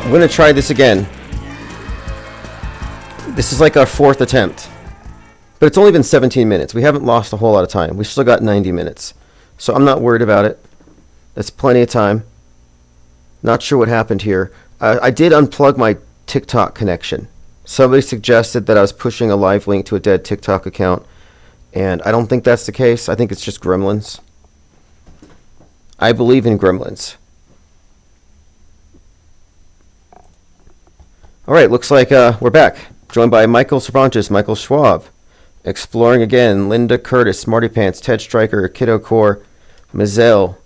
I'm going to try this again. This is like our fourth attempt. But it's only been 17 minutes. We haven't lost a whole lot of time. We've still got 90 minutes. So I'm not worried about it. That's plenty of time. Not sure what happened here. I did unplug my TikTok connection. Somebody suggested that I was pushing a live link to a dead TikTok account. And I don't think that's the case. I think it's just gremlins. I believe in gremlins. All right, looks like we're back. Joined by Michael Cervantes, Michael Schwab. Exploring again, Linda Curtis, Smarty Pants, Ted Stryker, Kiddo Core, Mazel.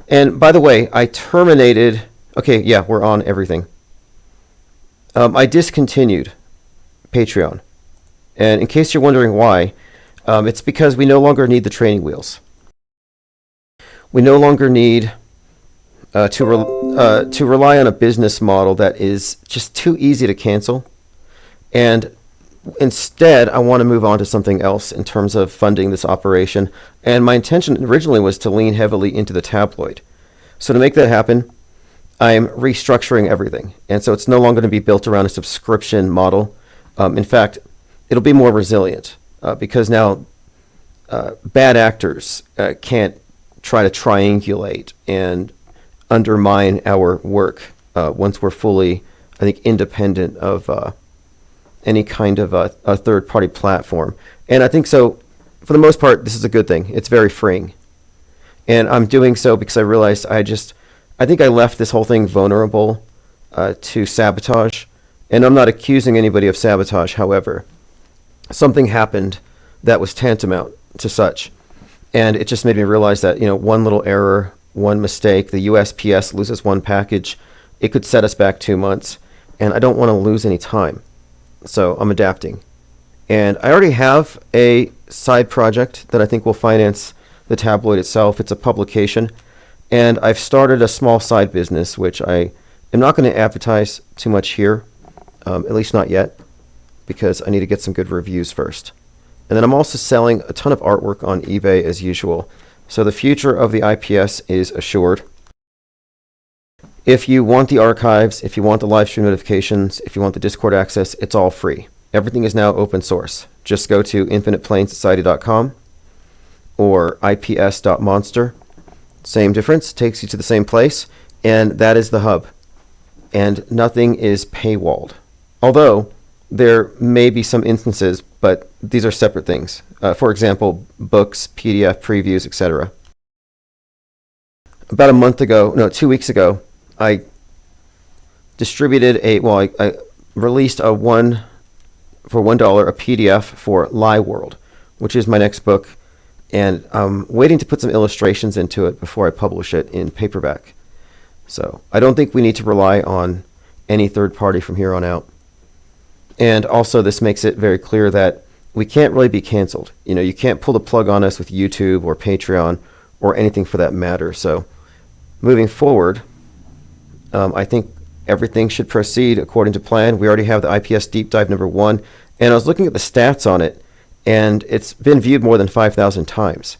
And by the way, I terminated... Okay, yeah, we're on everything. I discontinued Patreon. And in case you're wondering why, it's because we no longer need the training wheels. We no longer need to rely on a business model that is just too easy to cancel. And instead, I want to move on to something else in terms of funding this operation. And my intention originally was to lean heavily into the tabloid. So to make that happen, I'm restructuring everything. And so it's no longer going to be built around a subscription model. In fact, it'll be more resilient because now bad actors can't try to triangulate and undermine our work once we're fully, I think, independent of any kind of a third-party platform. And I think so, for the most part, this is a good thing. It's very freeing. And I'm doing so because I realized I think I left this whole thing vulnerable to sabotage. And I'm not accusing anybody of sabotage, however. Something happened that was tantamount to such. And it just made me realize that, one little error, one mistake, the USPS loses one package, it could set us back 2 months. And I don't want to lose any time. So I'm adapting. And I already have a side project that I think will finance the tabloid itself. It's a publication. And I've started a small side business, which I am not going to advertise too much here, at least not yet, because I need to get some good reviews first. And then I'm also selling a ton of artwork on eBay as usual. So the future of the IPS is assured. If you want the archives, if you want the live stream notifications, if you want the Discord access, it's all free. Everything is now open source. Just go to infiniteplanesociety.com or ips.monster. Same difference, takes you to the same place, and that is the hub. And nothing is paywalled. Although there may be some instances, but these are separate things. For example, books, PDF previews, etc. About 2 weeks ago, I distributed I released for $1 a PDF for Lie World, which is my next book, and I'm waiting to put some illustrations into it before I publish it in paperback. So I don't think we need to rely on any third party from here on out. And also this makes it very clear that we can't really be canceled. You can't pull the plug on us with YouTube or Patreon or anything for that matter. So moving forward, I think everything should proceed according to plan. We already have the IPS Deep Dive number 1, and I was looking at the stats on it, and it's been viewed more than 5,000 times.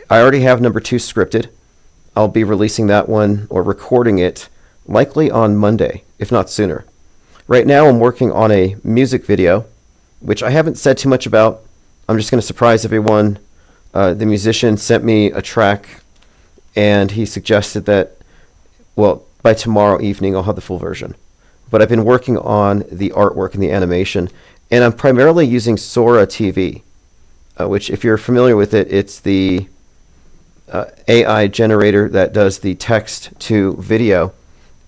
I already have number 2 scripted. I'll be releasing that one or recording it likely on Monday, if not sooner. Right now I'm working on a music video, which I haven't said too much about. I'm just going to surprise everyone. The musician sent me a track, and he suggested that, by tomorrow evening, I'll have the full version. But I've been working on the artwork and the animation, and I'm primarily using Sora TV, which, if you're familiar with it, it's the AI generator that does the text to video.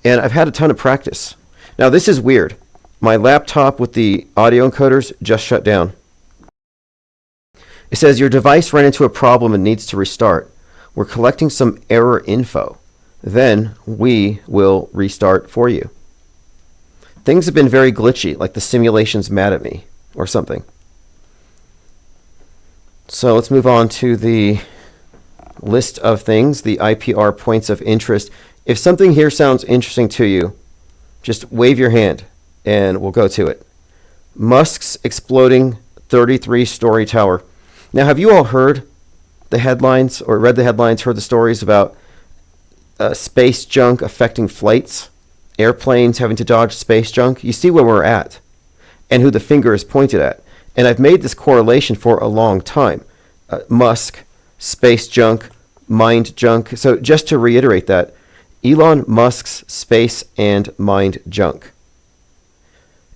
And I've had a ton of practice. Now, this is weird. My laptop with the audio encoders just shut down. It says, your device ran into a problem and needs to restart. We're collecting some error info. Then we will restart for you. Things have been very glitchy, like the simulation's mad at me or something. So let's move on to the list of things, the IPR points of interest. If something here sounds interesting to you, just wave your hand and we'll go to it. Musk's exploding 33-story tower. Now, have you all heard the headlines or read the headlines, heard the stories about space junk affecting flights airplanes having to dodge space junk, you see where we're at and who the finger is pointed at. And I've made this correlation for a long time. Musk, space junk, mind junk. So just to reiterate that, Elon Musk's space and mind junk.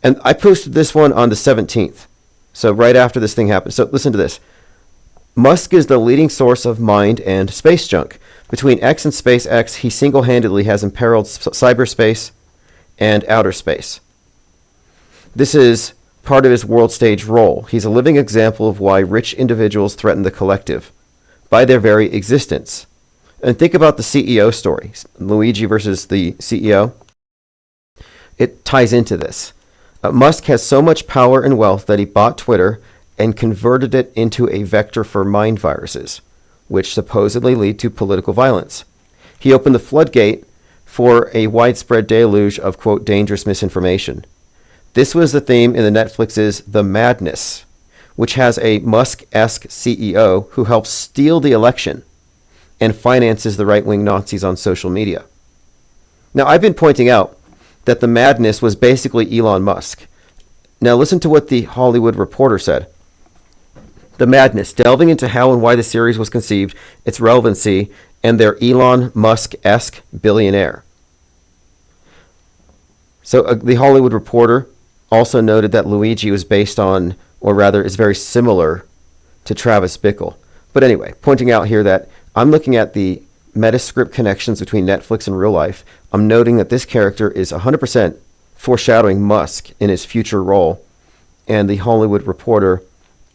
And I posted this one on the 17th. So right after this thing happened. So listen to this. Musk is the leading source of mind and space junk. Between X and SpaceX, he single-handedly has imperiled cyberspace and outer space. This is part of his world stage role. He's a living example of why rich individuals threaten the collective by their very existence. And think about the CEO story, Luigi versus the CEO. It ties into this. Musk has so much power and wealth that he bought Twitter and converted it into a vector for mind viruses, which supposedly lead to political violence. He opened the floodgate for a widespread deluge of, quote, dangerous misinformation. This was the theme in the Netflix's The Madness, which has a Musk-esque CEO who helps steal the election and finances the right-wing Nazis on social media. Now, I've been pointing out that The Madness was basically Elon Musk. Now, listen to what the Hollywood Reporter said. The Madness, delving into how and why the series was conceived, its relevancy, and their Elon Musk-esque billionaire. So the Hollywood Reporter also noted that Luigi was based on, or rather is very similar to Travis Bickle. But anyway, pointing out here that I'm looking at the Metascript connections between Netflix and real life. I'm noting that this character is 100% foreshadowing Musk in his future role. And the Hollywood Reporter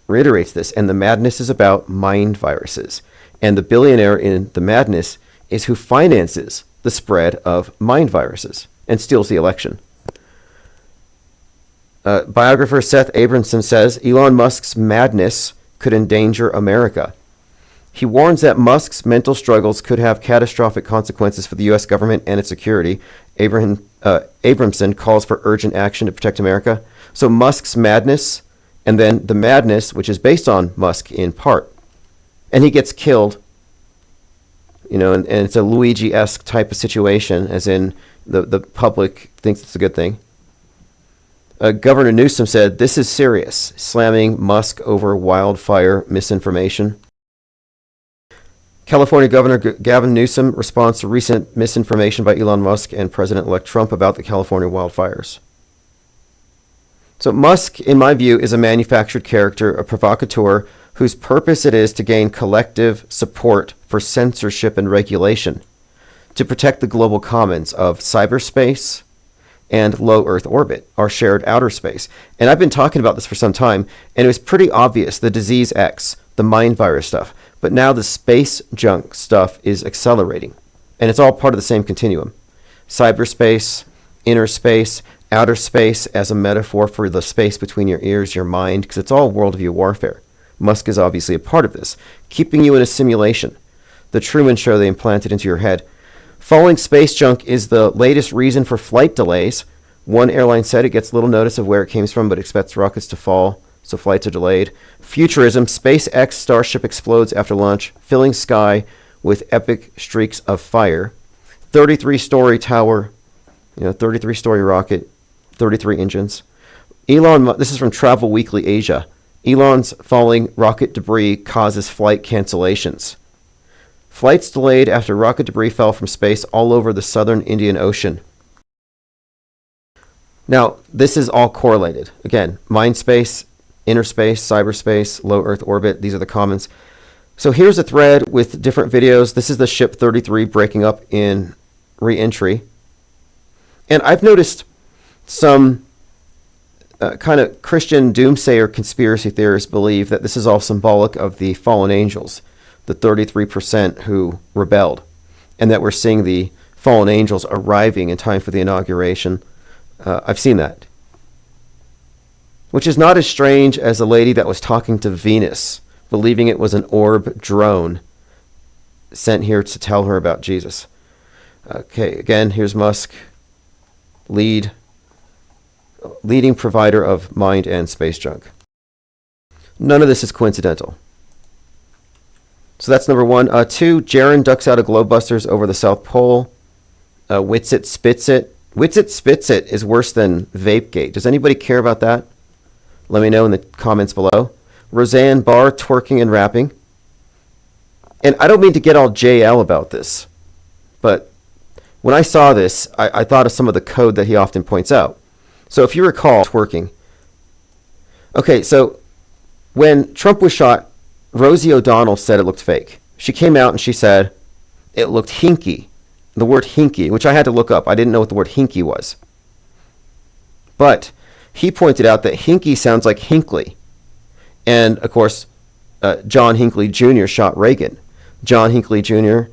reiterates this. And The Madness is about mind viruses. And the billionaire in The Madness is who finances the spread of mind viruses and steals the election. Biographer Seth Abramson says Elon Musk's madness could endanger America. He warns that Musk's mental struggles could have catastrophic consequences for the U.S. government and its security. Abramson calls for urgent action to protect America. So Musk's madness, and then The Madness, which is based on Musk in part. And he gets killed, and it's a Luigi-esque type of situation, as in the public thinks it's a good thing. Governor Newsom said, "This is serious," slamming Musk over wildfire misinformation. California Governor Gavin Newsom responds to recent misinformation by Elon Musk and President-elect Trump about the California wildfires. So Musk, in my view, is a manufactured character, a provocateur, whose purpose it is to gain collective support for censorship and regulation, to protect the global commons of cyberspace and low Earth orbit, our shared outer space. And I've been talking about this for some time, and it was pretty obvious, the disease X, the mind virus stuff. But now the space junk stuff is accelerating, and it's all part of the same continuum. Cyberspace, inner space, outer space as a metaphor for the space between your ears, your mind, because it's all worldview warfare. Musk is obviously a part of this, keeping you in a simulation. The Truman Show they implanted into your head. Falling space junk is the latest reason for flight delays. One airline said it gets little notice of where it came from, but expects rockets to fall, so flights are delayed. Futurism, SpaceX Starship explodes after launch, filling sky with epic streaks of fire. 33-story tower, 33-story rocket, 33 engines. This is from Travel Weekly Asia. Elon's falling rocket debris causes flight cancellations. Flights delayed after rocket debris fell from space all over the southern Indian Ocean. Now, this is all correlated. Again, mind space, inner space, cyberspace, low Earth orbit. These are the commons. So here's a thread with different videos. This is the ship 33 breaking up in re-entry. And I've noticed some kind of Christian doomsayer conspiracy theorists believe that this is all symbolic of the fallen angels, the 33% who rebelled, and that we're seeing the fallen angels arriving in time for the inauguration. I've seen that. Which is not as strange as the lady that was talking to Venus, believing it was an orb drone sent here to tell her about Jesus. Okay, again, here's Musk, leading provider of mind and space junk. None of this is coincidental. So that's number one. Two, Jaren ducks out of globebusters over the South Pole. Wits it, spits it. Witsit Spits It is worse than Vapegate. Does anybody care about that? Let me know in the comments below. Roseanne Barr twerking and rapping. And I don't mean to get all JL about this, but when I saw this, I thought of some of the code that he often points out. So if you recall, twerking. Okay, so when Trump was shot, Rosie O'Donnell said it looked fake. She came out and she said it looked hinky. The word hinky, which I had to look up. I didn't know what the word hinky was. But he pointed out that hinky sounds like Hinckley. And, of course, John Hinckley Jr. shot Reagan. John Hinckley Jr.,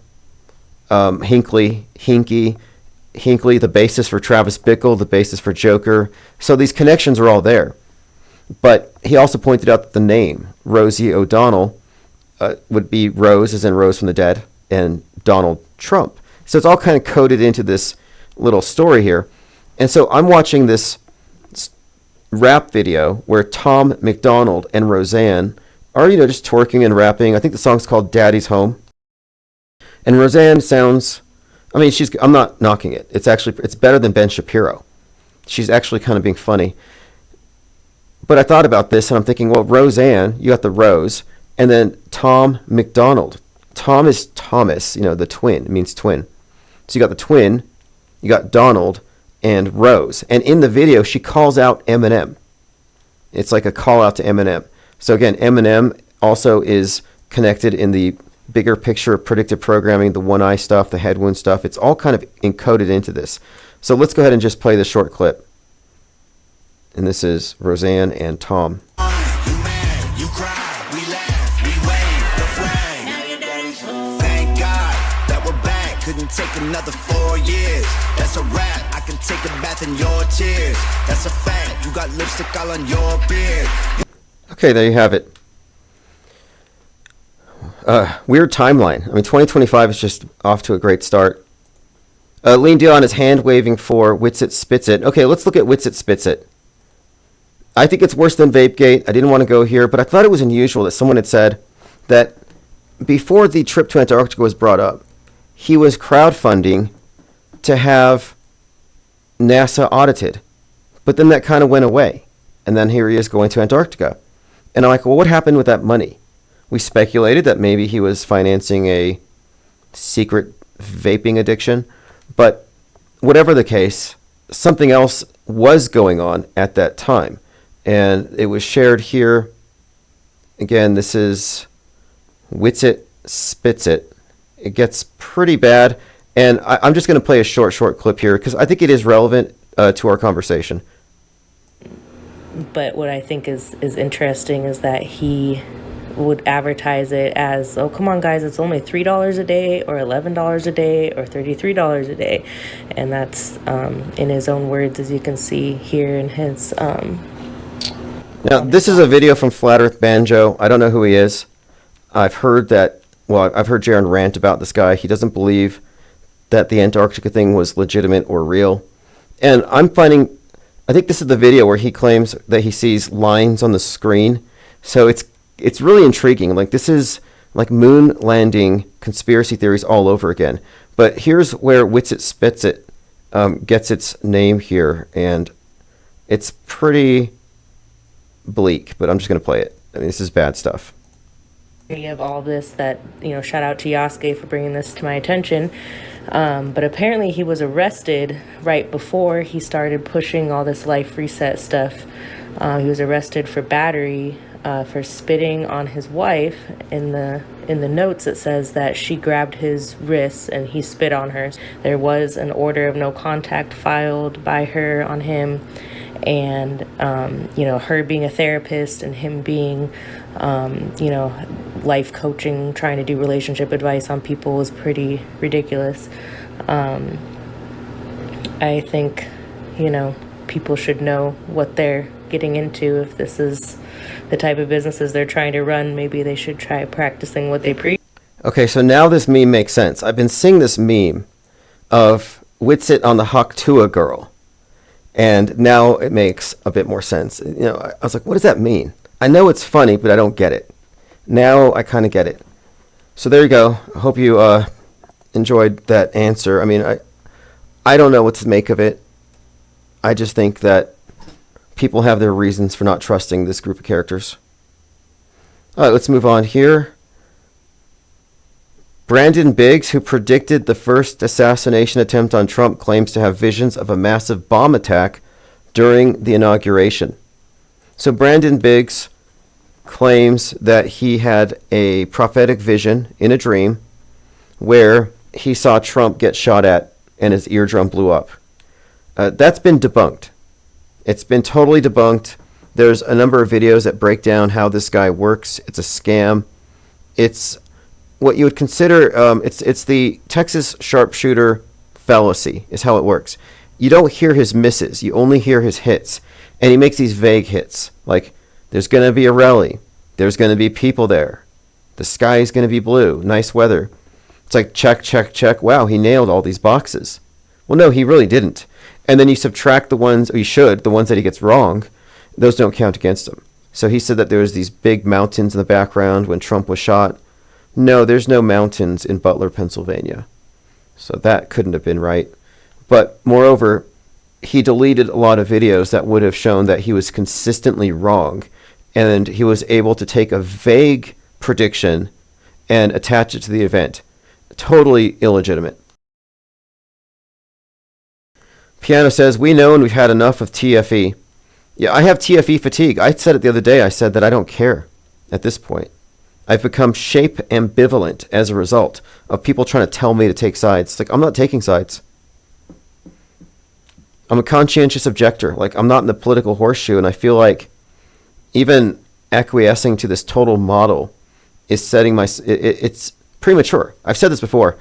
Hinckley, Hinckley, the basis for Travis Bickle, the basis for Joker. So these connections are all there. But he also pointed out that the name, Rosie O'Donnell, would be Rose, as in Rose from the Dead, and Donald Trump. So it's all kind of coded into this little story here. And so I'm watching this rap video where Tom McDonald and Roseanne are, just twerking and rapping. I think the song's called Daddy's Home. And Roseanne sounds, I'm not knocking it. It's better than Ben Shapiro. She's actually kind of being funny. But I thought about this and I'm thinking, well, Roseanne, you got the Rose, and then Tom McDonald. Tom is Thomas, the twin. It means twin. So you got the twin, you got Donald, and Rose. And in the video, she calls out Eminem. It's like a call out to Eminem. So again, Eminem also is connected in the bigger picture of predictive programming, the one eye stuff, the head wound stuff. It's all kind of encoded into this. So let's go ahead and just play this short clip. And this is Roseanne and Tom. Couldn't take another 4 years. That's a wrap. I can take a bath in your tears. That's a fact. You got lipstick all on your beard. Okay, there you have it. Weird timeline. 2025 is just off to a great start. Lean Dion is hand waving for Witsit Spits It. Okay, let's look at Witsit Spits It. I think it's worse than Vapegate. I didn't want to go here, but I thought it was unusual that someone had said that before the trip to Antarctica was brought up, he was crowdfunding to have NASA audited. But then that kind of went away. And then here he is going to Antarctica. And I'm like, well, what happened with that money? We speculated that maybe he was financing a secret vaping addiction. But whatever the case, something else was going on at that time. And it was shared here. Again, this is Witsit Spits It. It gets pretty bad, and I'm just going to play a short clip here because I think it is relevant to our conversation. But what I think is interesting is that he would advertise it as, oh, come on, guys, it's only $3 a day or $11 a day or $33 a day. And that's in his own words, as you can see here in his... Now, this is a video from Flat Earth Banjo. I don't know who he is. I've heard Jaron rant about this guy. He doesn't believe that the Antarctica thing was legitimate or real. And I think this is the video where he claims that he sees lines on the screen. So it's really intriguing. Like, this is like moon landing conspiracy theories all over again. But here's where Witsit Spits It gets its name here. And it's pretty bleak, but I'm just going to play it. This is bad stuff. Of all this that, shout out to Yasuke for bringing this to my attention. But apparently he was arrested right before he started pushing all this life reset stuff. He was arrested for battery, for spitting on his wife. In the notes it says that she grabbed his wrists and he spit on her. There was an order of no contact filed by her on him. And, her being a therapist and him being, life coaching, trying to do relationship advice on people was pretty ridiculous. I think, people should know what they're getting into. If this is the type of businesses they're trying to run, maybe they should try practicing what they preach. Okay, so now this meme makes sense. I've been seeing this meme of Witsit on the Haktua girl. And now it makes a bit more sense. I was like, what does that mean? I know it's funny, but I don't get it. Now I kind of get it. So there you go. I hope you enjoyed that answer. I don't know what to make of it. I just think that people have their reasons for not trusting this group of characters. All right, let's move on here. Brandon Biggs, who predicted the first assassination attempt on Trump, claims to have visions of a massive bomb attack during the inauguration. So Brandon Biggs claims that he had a prophetic vision in a dream where he saw Trump get shot at and his eardrum blew up. That's been debunked. It's been totally debunked. There's a number of videos that break down how this guy works. It's a scam. It's what you would consider, it's the Texas sharpshooter fallacy is how it works. You don't hear his misses. You only hear his hits. And he makes these vague hits. Like, there's going to be a rally. There's going to be people there. The sky is going to be blue. Nice weather. It's like, check, check, check. Wow, he nailed all these boxes. Well, no, he really didn't. And then you subtract the ones, or you should, the ones that he gets wrong. Those don't count against him. So he said that there was these big mountains in the background when Trump was shot. No, there's no mountains in Butler, Pennsylvania. So that couldn't have been right. But moreover, he deleted a lot of videos that would have shown that he was consistently wrong. And he was able to take a vague prediction and attach it to the event. Totally illegitimate. Piano says, we know and we've had enough of TFE. Yeah, I have TFE fatigue. I said it the other day. I said that I don't care at this point. I've become shape ambivalent as a result of people trying to tell me to take sides. It's like, I'm not taking sides. I'm a conscientious objector. Like, I'm not in the political horseshoe, and I feel like even acquiescing to this total model is setting my... It's premature. I've said this before.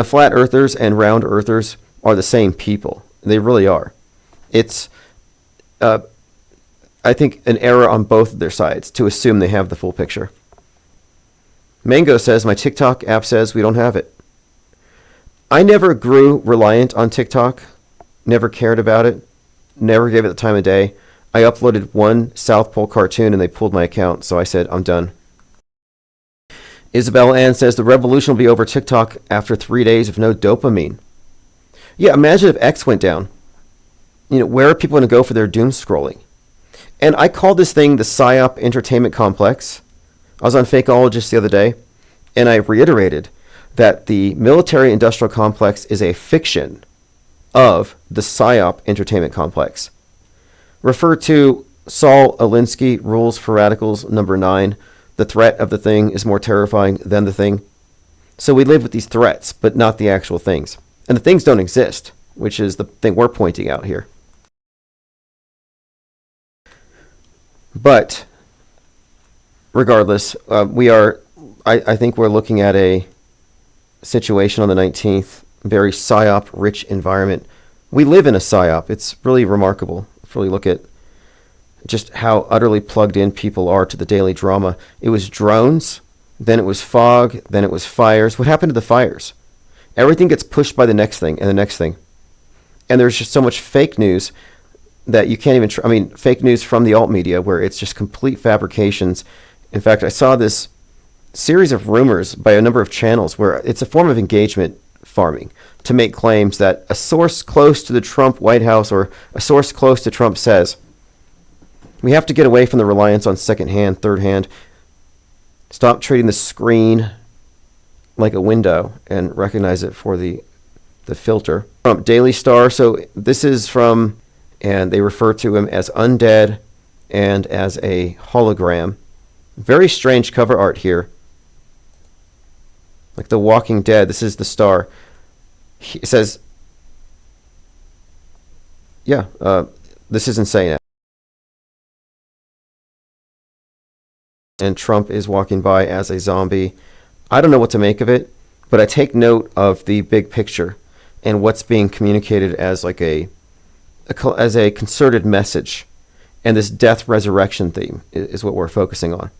Flat earthers and round earthers are the same people. They really are. It's, I think, an error on both of their sides to assume they have the full picture. Mango says, my TikTok app says we don't have it. I never grew reliant on TikTok. Never cared about it. Never gave it the time of day. I uploaded one South Pole cartoon and they pulled my account, so I said, I'm done. Isabel Ann says, the revolution will be over TikTok after 3 days of no dopamine. Yeah, imagine if X went down. Where are people going to go for their doom scrolling? And I called this thing the PSYOP entertainment complex. I was on Fakeologist the other day, and I reiterated that the military-industrial complex is a fiction of the PSYOP entertainment complex. Refer to Saul Alinsky, Rules for Radicals, number 9. The threat of the thing is more terrifying than the thing. So we live with these threats, but not the actual things. And the things don't exist, which is the thing we're pointing out here. But regardless, I think we're looking at a situation on the 19th, very PSYOP-rich environment. We live in a PSYOP. It's really remarkable if you really look at just how utterly plugged in people are to the daily drama. It was drones, then it was fog, then it was fires. What happened to the fires? Everything gets pushed by the next thing and the next thing. And there's just so much fake news that you can't even... fake news from the alt media where it's just complete fabrications. In fact, I saw this series of rumors by a number of channels where it's a form of engagement farming to make claims that a source close to the Trump White House or a source close to Trump says. We have to get away from the reliance on second-hand, third-hand. Stop treating the screen like a window and recognize it for the filter. Trump Daily Star. So this is from, and they refer to him as undead and as a hologram. Very strange cover art here. Like The Walking Dead. This is the Star. It says, yeah, this is insane. And Trump is walking by as a zombie. I don't know what to make of it, but I take note of the big picture and what's being communicated as like a concerted message. And this death resurrection theme is what we're focusing on.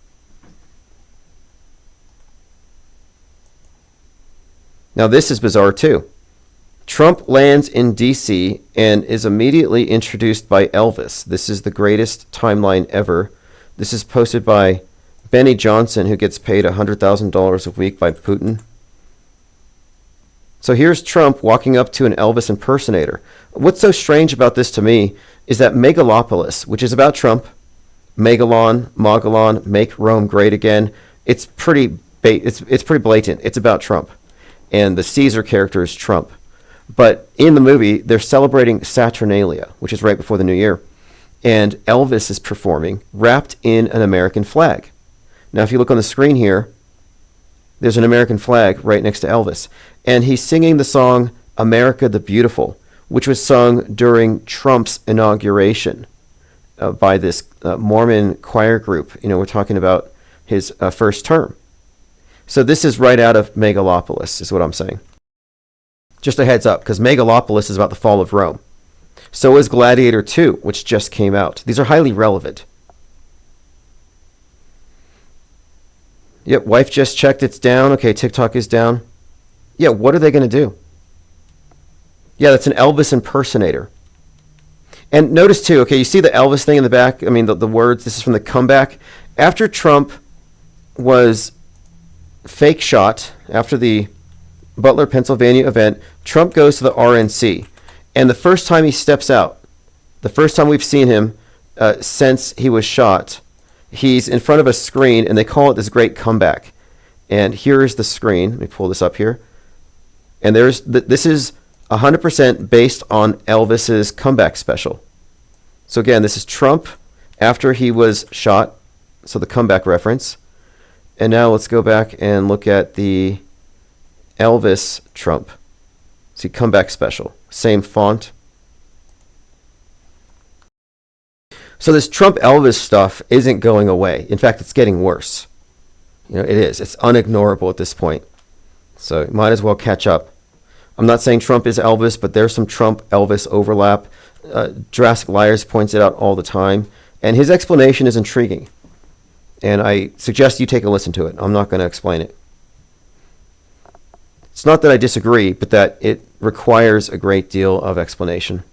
Now this is bizarre too. Trump lands in D.C. and is immediately introduced by Elvis. This is the greatest timeline ever. This is posted by Benny Johnson, who gets paid $100,000 a week by Putin. So here's Trump walking up to an Elvis impersonator. What's so strange about this to me is that Megalopolis, which is about Trump, Megalon, Mogalon, make Rome great again. It's pretty blatant. It's about Trump. And the Caesar character is Trump. But in the movie, they're celebrating Saturnalia, which is right before the new year. And Elvis is performing wrapped in an American flag. Now, if you look on the screen here, there's an American flag right next to Elvis. And he's singing the song America the Beautiful, which was sung during Trump's inauguration by this Mormon choir group. We're talking about his first term. So this is right out of Megalopolis, is what I'm saying. Just a heads up, because Megalopolis is about the fall of Rome. So is Gladiator 2, which just came out. These are highly relevant. Yep, wife just checked, it's down. Okay, TikTok is down. Yeah, what are they going to do? Yeah, that's an Elvis impersonator. And notice too, okay, you see the Elvis thing in the back? I mean, the words, this is from the comeback. After Trump was fake shot, after the Butler, Pennsylvania event, Trump goes to the RNC. And the first time he steps out, the first time we've seen him since he was shot, he's in front of a screen, and they call it this great comeback. And here's the screen. Let me pull this up here. And this is 100% based on Elvis's comeback special. So again, this is Trump after he was shot, so the comeback reference. And now let's go back and look at the Elvis Trump. See, comeback special. Same font. So this Trump Elvis stuff isn't going away. In fact, it's getting worse. It is. It's unignorable at this point. So you might as well catch up. I'm not saying Trump is Elvis, but there's some Trump Elvis overlap. Jurassic Liars points it out all the time. And his explanation is intriguing. And I suggest you take a listen to it. I'm not going to explain it. It's not that I disagree, but that it requires a great deal of explanation.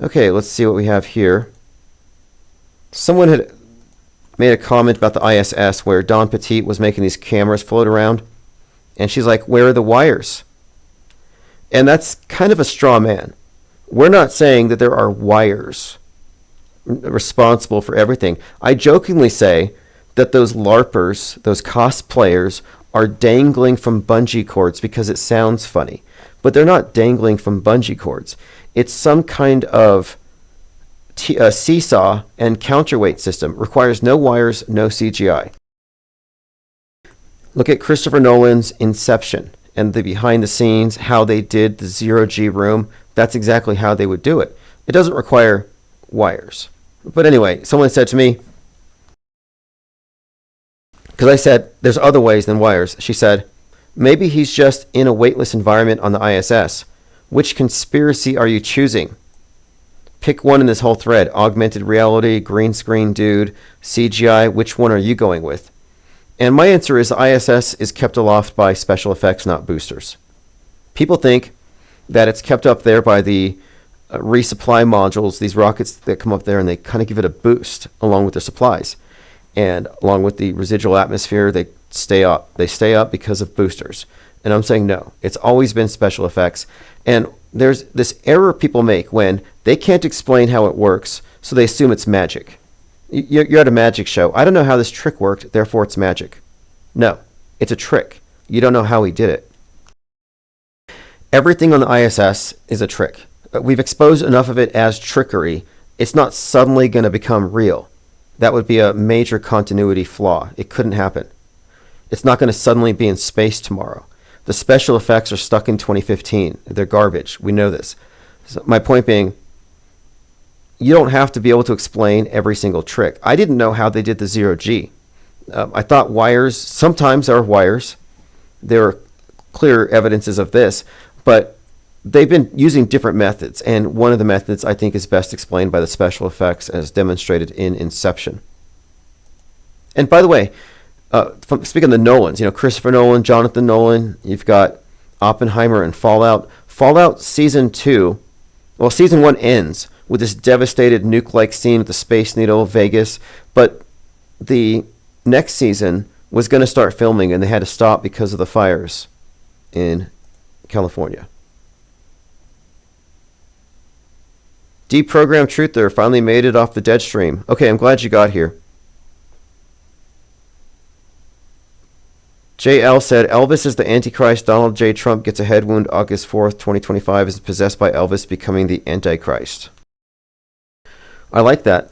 Okay, let's see what we have here. Someone had made a comment about the ISS where Don Petit was making these cameras float around. And she's like, where are the wires? And that's kind of a straw man. We're not saying that there are wires responsible for everything. I jokingly say that those LARPers, those cosplayers, are dangling from bungee cords because it sounds funny. But they're not dangling from bungee cords. It's some kind of seesaw and counterweight system. Requires no wires, no CGI. Look at Christopher Nolan's Inception and the behind the scenes, how they did the zero-G room. That's exactly how they would do it. It doesn't require wires. But anyway, someone said to me, because I said, there's other ways than wires. She said, maybe he's just in a weightless environment on the ISS. Which conspiracy are you choosing? Pick one in this whole thread. Augmented reality, green screen dude, CGI. Which one are you going with? And my answer is the ISS is kept aloft by special effects, not boosters. People think that it's kept up there by the resupply modules, these rockets that come up there and they kind of give it a boost along with their supplies. And along with the residual atmosphere, they stay up. They stay up because of boosters. And I'm saying no. It's always been special effects. And there's this error people make when they can't explain how it works, so they assume it's magic. You're at a magic show. I don't know how this trick worked, therefore it's magic. No, it's a trick. You don't know how he did it. Everything on the ISS is a trick. We've exposed enough of it as trickery. It's not suddenly going to become real. That would be a major continuity flaw. It couldn't happen. It's not going to suddenly be in space tomorrow. The special effects are stuck in 2015. They're garbage. We know this. So my point being, you don't have to be able to explain every single trick. I didn't know how they did the zero-G. I thought wires, sometimes there are wires. There are clear evidences of this, but they've been using different methods, and one of the methods I think is best explained by the special effects as demonstrated in Inception. And by the way, speaking of the Nolans, Christopher Nolan, Jonathan Nolan, you've got Oppenheimer and Fallout. Fallout Season 2, well, Season 1 ends with this devastated nuke-like scene with the Space Needle, Vegas, but the next season was going to start filming, and they had to stop because of the fires in California. Deprogrammed Truther finally made it off the dead stream. Okay, I'm glad you got here. JL said, Elvis is the Antichrist. Donald J. Trump gets a head wound August 4th, 2025, is possessed by Elvis, becoming the Antichrist. I like that.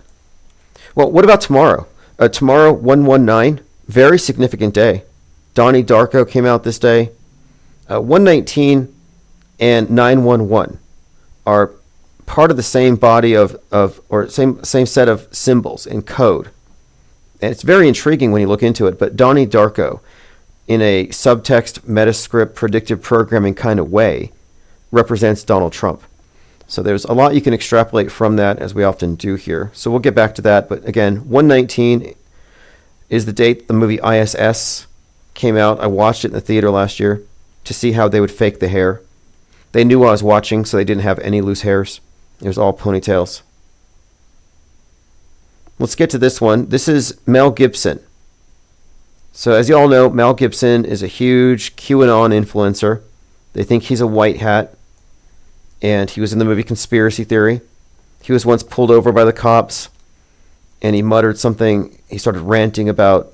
Well, what about tomorrow? Tomorrow, 119, very significant day. Donnie Darko came out this day. 119 and 911 are part of the same body or same set of symbols in code. And it's very intriguing when you look into it, but Donnie Darko, in a subtext, Metascript, predictive programming kind of way, represents Donald Trump. So there's a lot you can extrapolate from that, as we often do here. So we'll get back to that. But again, 119 is the date the movie ISS came out. I watched it in the theater last year to see how they would fake the hair. They knew I was watching, so they didn't have any loose hairs. It was all ponytails. Let's get to this one. This is Mel Gibson. So as you all know, Mel Gibson is a huge QAnon influencer. They think he's a white hat. And he was in the movie Conspiracy Theory. He was once pulled over by the cops, and he muttered something. He started ranting about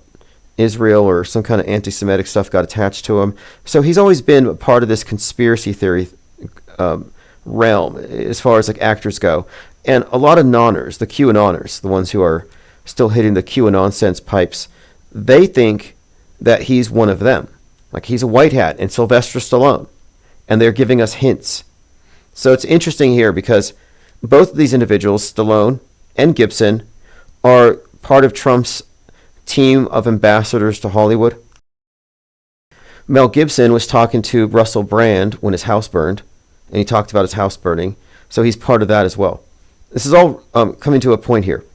Israel, or some kind of anti-Semitic stuff got attached to him. So he's always been a part of this conspiracy theory realm as far as like actors go. And a lot of noners, the QAnoners, the ones who are still hitting the QAnon sense pipes, they think that he's one of them. Like he's a white hat and Sylvester Stallone. And they're giving us hints. So it's interesting here because both of these individuals, Stallone and Gibson, are part of Trump's team of ambassadors to Hollywood. Mel Gibson was talking to Russell Brand when his house burned, and he talked about his house burning. So he's part of that as well. This is all coming to a point here.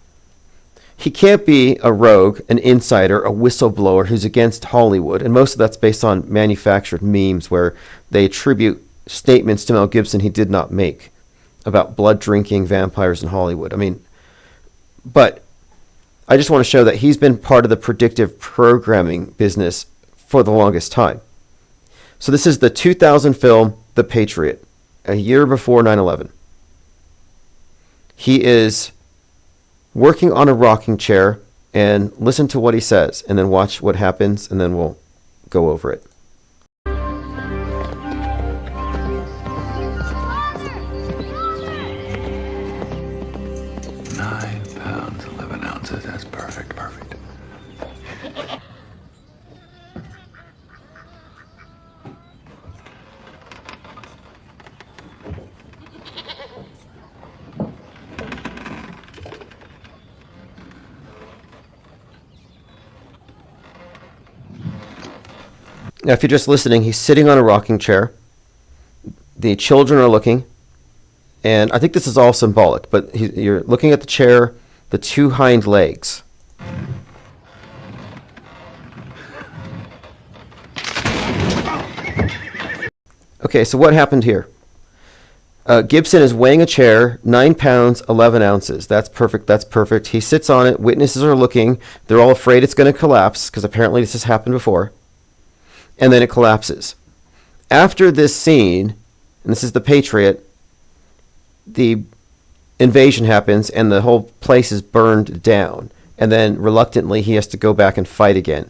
He can't be a rogue, an insider, a whistleblower who's against Hollywood. And most of that's based on manufactured memes where they attribute statements to Mel Gibson he did not make about blood drinking vampires in Hollywood. I mean, but I just want to show that he's been part of the predictive programming business for the longest time. So this is the 2000 film, The Patriot, a year before 9/11. He is working on a rocking chair, and listen to what he says, and then watch what happens, and then we'll go over it. 9 pounds, 11 ounces. That's perfect. Now, if you're just listening, he's sitting on a rocking chair. The children are looking. And I think this is all symbolic, but you're looking at the chair, the two hind legs. Okay, so what happened here? Gibson is weighing a chair, 9 pounds, 11 ounces. That's perfect. He sits on it. Witnesses are looking. They're all afraid it's going to collapse, because apparently this has happened before. And then it collapses. After this scene, and this is The Patriot, the invasion happens and the whole place is burned down. And then reluctantly he has to go back and fight again.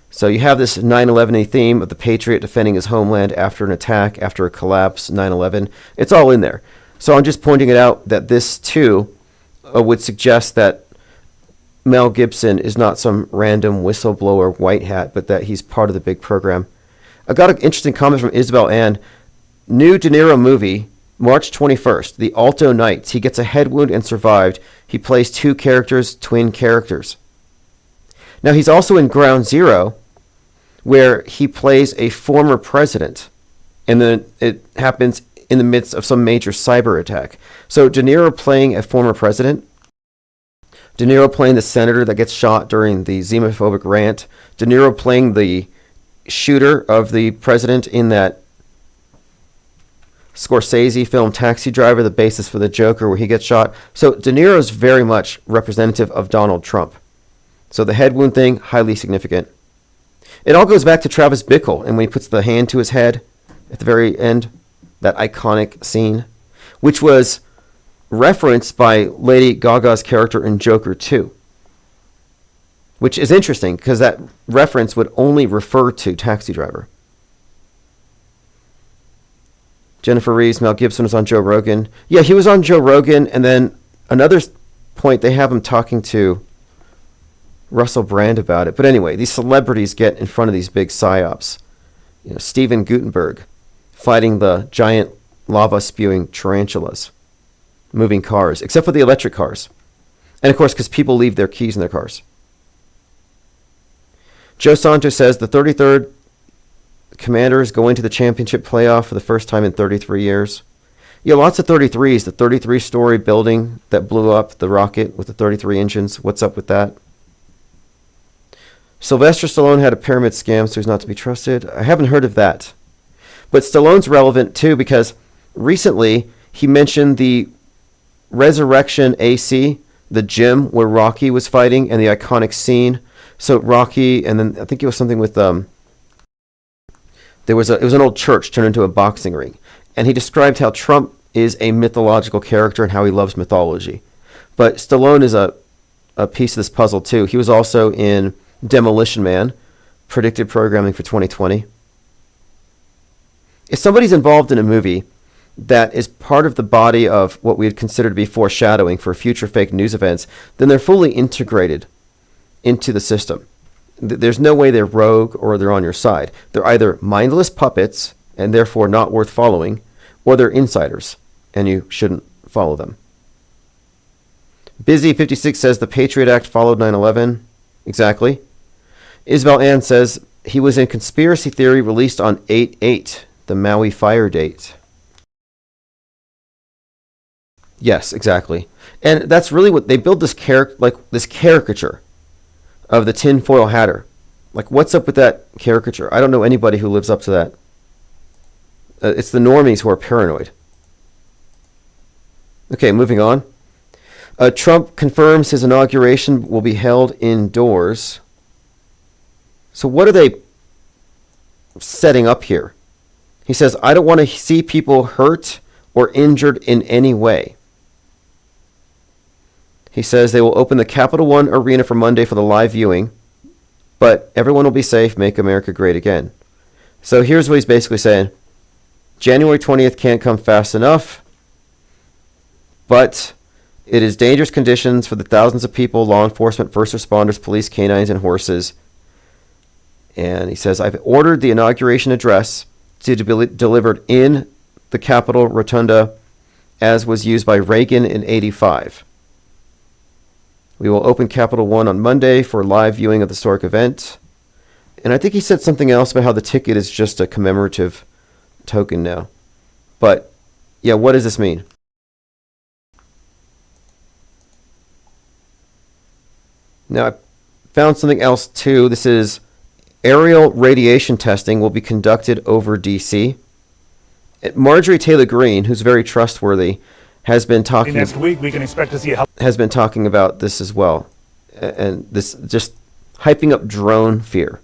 So you have this 9/11 theme of the Patriot defending his homeland after an attack, after a collapse, 9/11. It's all in there. So I'm just pointing it out that this too would suggest that Mel Gibson is not some random whistleblower white hat, but that he's part of the big program. I got an interesting comment from Isabel Ann. New De Niro movie, March 21st, The Alto Knights. He gets a head wound and survived. He plays two characters, twin characters. Now he's also in Ground Zero, where he plays a former president. And then it happens in the midst of some major cyber attack. So De Niro playing a former president, De Niro playing the senator that gets shot during the xenophobic rant, De Niro playing the shooter of the president in that Scorsese film Taxi Driver, the basis for the Joker, where he gets shot. So De Niro's very much representative of Donald Trump. So the head wound thing, highly significant. It all goes back to Travis Bickle, and when he puts the hand to his head at the very end, that iconic scene, which was referenced by Lady Gaga's character in Joker 2, which is interesting because that reference would only refer to Taxi Driver. Jennifer Reeves, Mel Gibson was on Joe Rogan. Yeah, he was on Joe Rogan, and then another point, they have him talking to Russell Brand about it. But anyway, these celebrities get in front of these big psyops. You know, Steven Gutenberg fighting the giant lava-spewing tarantulas, moving cars, except for the electric cars. And of course, because people leave their keys in their cars. Joe Santos says the 33rd Commanders going to the championship playoff for the first time in 33 years. Yeah, lots of 33s. The 33-story building that blew up, the rocket with the 33 engines. What's up with that? Sylvester Stallone had a pyramid scam, so he's not to be trusted. I haven't heard of that. But Stallone's relevant, too, because recently he mentioned the Resurrection AC, the gym where Rocky was fighting, and the iconic scene. So Rocky, and then I think it was something with it was an old church turned into a boxing ring, and he described how Trump is a mythological character and how he loves mythology. But Stallone is a piece of this puzzle too. He was also in Demolition Man, predicted programming for 2020. If somebody's involved in a movie that is part of the body of what we would consider to be foreshadowing for future fake news events, then they're fully integrated into the system. There's no way they're rogue or they're on your side. They're either mindless puppets and therefore not worth following, or they're insiders and you shouldn't follow them. Busy56 says the Patriot Act followed 9/11. Exactly. Isabel Ann says he was in conspiracy theory released on 8/8, the Maui fire date. Yes, exactly. And that's really what they build this caricature of the tinfoil hatter. Like, what's up with that caricature? I don't know anybody who lives up to that. It's the normies who are paranoid. Okay, moving on. Trump confirms his inauguration will be held indoors. So what are they setting up here? He says, I don't want to see people hurt or injured in any way. He says they will open the Capital One Arena for Monday for the live viewing, but everyone will be safe, make America great again. So here's what he's basically saying. January 20th can't come fast enough, but it is dangerous conditions for the thousands of people, law enforcement, first responders, police, canines, and horses. And he says, I've ordered the inauguration address to be delivered in the Capitol Rotunda as was used by Reagan in 85. We will open Capital One on Monday for live viewing of the historic event. And I think he said something else about how the ticket is just a commemorative token now. But, yeah, what does this mean? Now, I found something else, too. This is aerial radiation testing will be conducted over D.C. Marjorie Taylor Greene, who's very trustworthy, has been talking. Next week, we can expect to see has been talking about this as well, and this just hyping up drone fear.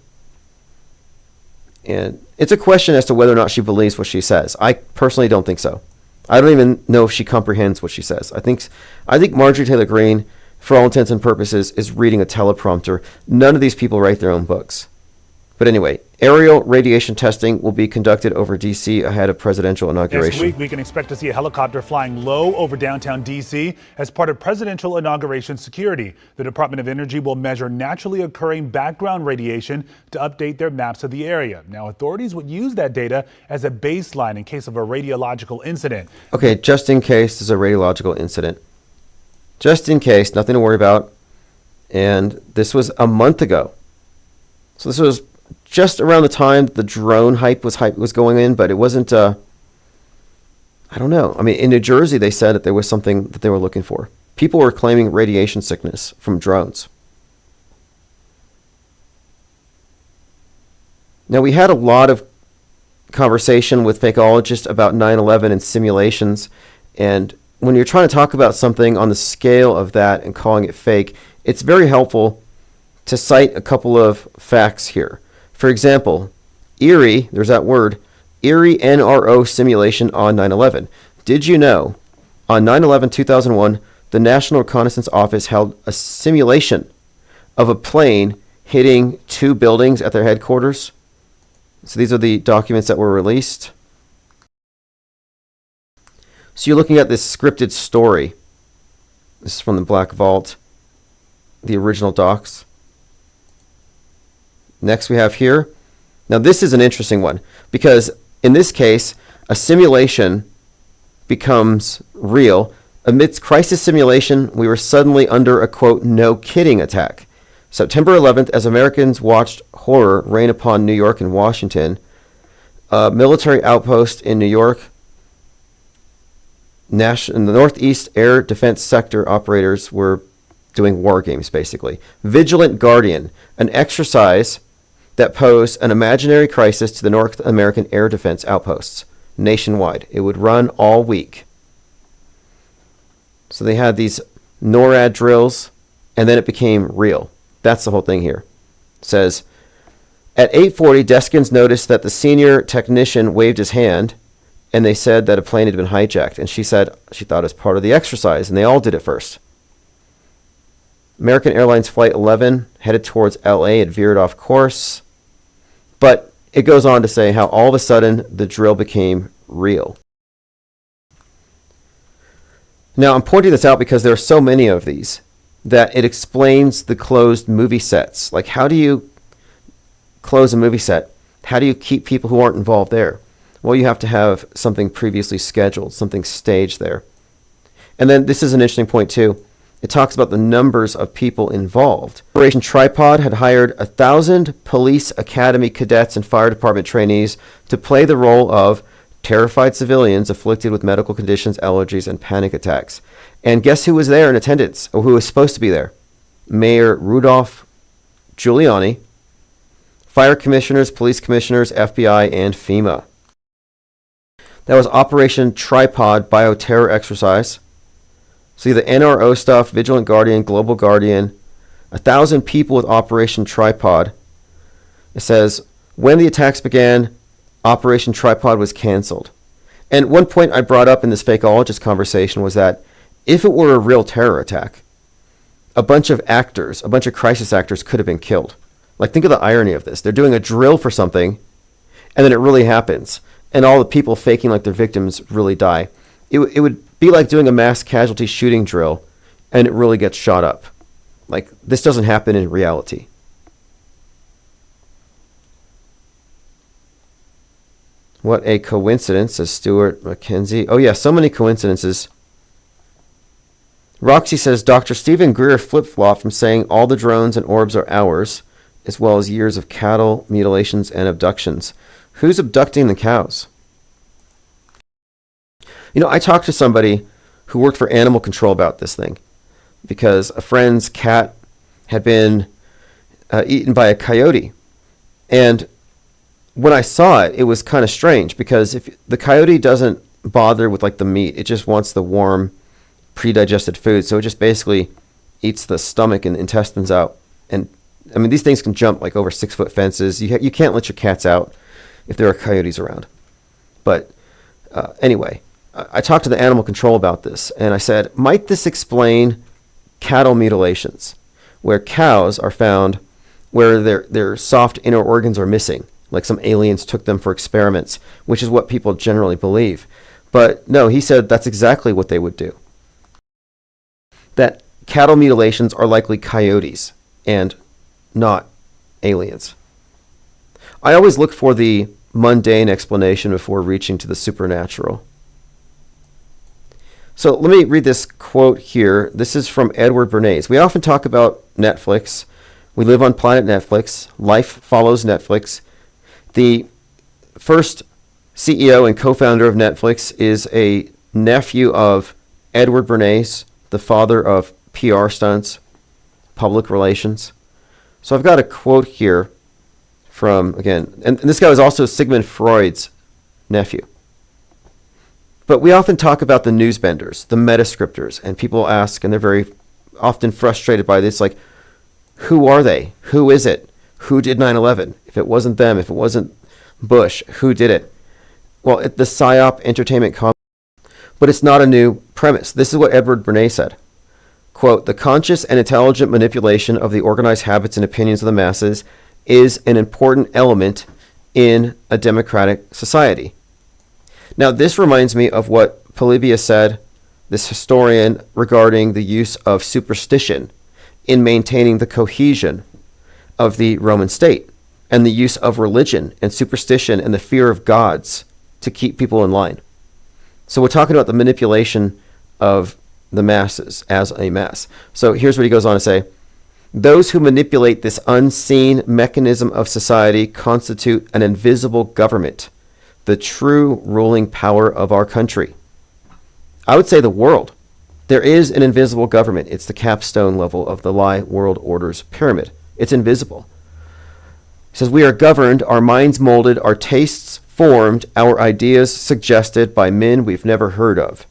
And it's a question as to whether or not she believes what she says. I personally don't think so. I don't even know if she comprehends what she says. I think Marjorie Taylor Greene, for all intents and purposes, is reading a teleprompter. None of these people write their own books. But anyway, aerial radiation testing will be conducted over D.C. ahead of presidential inauguration. Next week, we can expect to see a helicopter flying low over downtown D.C. as part of presidential inauguration security. The Department of Energy will measure naturally occurring background radiation to update their maps of the area. Now, authorities would use that data as a baseline in case of a radiological incident. Okay, just in case there's a radiological incident. Just in case, nothing to worry about. And this was a month ago. So this was just around the time the drone hype was going in, but it wasn't, I don't know. I mean, in New Jersey, they said that there was something that they were looking for. People were claiming radiation sickness from drones. Now, we had a lot of conversation with fakeologists about 9/11 and simulations, and when you're trying to talk about something on the scale of that and calling it fake, it's very helpful to cite a couple of facts here. For example, Eerie, there's that word, Eerie NRO simulation on 9/11. Did you know on 9/11/2001, the National Reconnaissance Office held a simulation of a plane hitting two buildings at their headquarters? So these are the documents that were released. So you're looking at this scripted story. This is from the Black Vault, the original docs. Next we have here. Now this is an interesting one because in this case, a simulation becomes real. Amidst crisis simulation, we were suddenly under a, quote, no kidding attack. September 11th, as Americans watched horror rain upon New York and Washington, a military outpost in New York, in the Northeast Air Defense Sector operators were doing war games, basically. Vigilant Guardian, an exercise that posed an imaginary crisis to the North American air defense outposts nationwide. It would run all week. So they had these NORAD drills, and then it became real. That's the whole thing here. It says, at 8:40, Deskins noticed that the senior technician waved his hand, and they said that a plane had been hijacked. And she said she thought it was part of the exercise, and they all did it first. American Airlines Flight 11 headed towards LA. It veered off course. But it goes on to say how all of a sudden the drill became real. Now, I'm pointing this out because there are so many of these that it explains the closed movie sets. Like, how do you close a movie set? How do you keep people who aren't involved there? Well, you have to have something previously scheduled, something staged there. And then this is an interesting point, too. It talks about the numbers of people involved. Operation Tripod had hired 1,000 police academy cadets and fire department trainees to play the role of terrified civilians afflicted with medical conditions, allergies, and panic attacks. And guess who was there in attendance, or who was supposed to be there? Mayor Rudolph Giuliani, fire commissioners, police commissioners, FBI, and FEMA. That was Operation Tripod bioterror exercise. See the NRO stuff, Vigilant Guardian, Global Guardian, 1,000 people with Operation Tripod. It says, when the attacks began, Operation Tripod was canceled. And one point I brought up in this fakeologist conversation was that if it were a real terror attack, a bunch of actors, a bunch of crisis actors could have been killed. Like, think of the irony of this. They're doing a drill for something, and then it really happens. And all the people faking like they're victims really die. It would be like doing a mass casualty shooting drill, and it really gets shot up. Like, this doesn't happen in reality. What a coincidence, says Stuart McKenzie. Oh yeah, so many coincidences. Roxy says, Dr. Stephen Greer flip-flopped from saying all the drones and orbs are ours, as well as years of cattle mutilations and abductions. Who's abducting the cows? You know, I talked to somebody who worked for animal control about this thing because a friend's cat had been eaten by a coyote. And when I saw it, it was kind of strange because if the coyote doesn't bother with like the meat, it just wants the warm, pre-digested food. So it just basically eats the stomach and intestines out. And I mean, these things can jump like over 6-foot fences. You can't let your cats out if there are coyotes around. But anyway, I talked to the animal control about this, and I said, might this explain cattle mutilations, where cows are found where their soft inner organs are missing, like some aliens took them for experiments, which is what people generally believe. But no, he said that's exactly what they would do. That cattle mutilations are likely coyotes and not aliens. I always look for the mundane explanation before reaching to the supernatural. So let me read this quote here. This is from Edward Bernays. We often talk about Netflix. We live on planet Netflix. Life follows Netflix. The first CEO and co-founder of Netflix is a nephew of Edward Bernays, the father of PR stunts, public relations. So I've got a quote here from, again, and this guy was also Sigmund Freud's nephew. But we often talk about the newsbenders, the metascriptors, and people ask, and they're very often frustrated by this, like, who are they? Who is it? Who did 9/11? If it wasn't them, if it wasn't Bush, who did it? Well, the PSYOP entertainment complex. But it's not a new premise. This is what Edward Bernays said. Quote, the conscious and intelligent manipulation of the organized habits and opinions of the masses is an important element in a democratic society. Now, this reminds me of what Polybius said, this historian, regarding the use of superstition in maintaining the cohesion of the Roman state, and the use of religion and superstition and the fear of gods to keep people in line. So we're talking about the manipulation of the masses as a mass. So here's what he goes on to say. Those who manipulate this unseen mechanism of society constitute an invisible government, the true ruling power of our country. I would say the world. There is an invisible government. It's the capstone level of the lie world order's pyramid. It's invisible. He says, we are governed, our minds molded, our tastes formed, our ideas suggested by men we've never heard of.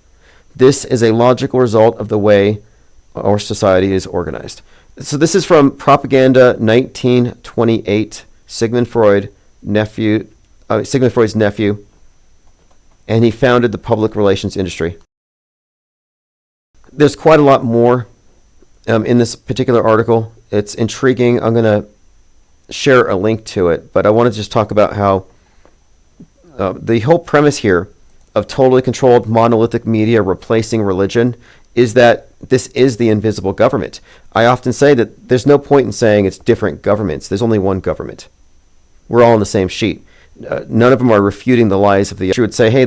This is a logical result of the way our society is organized. So this is from Propaganda 1928, Sigmund Freud's nephew, and he founded the public relations industry. There's quite a lot more in this particular article. It's intriguing. I'm going to share a link to it, but I want to just talk about how the whole premise here of totally controlled monolithic media replacing religion is that this is the invisible government. I often say that there's no point in saying it's different governments. There's only one government. We're all on the same sheet. None of them are refuting the lies of the. You would say, hey,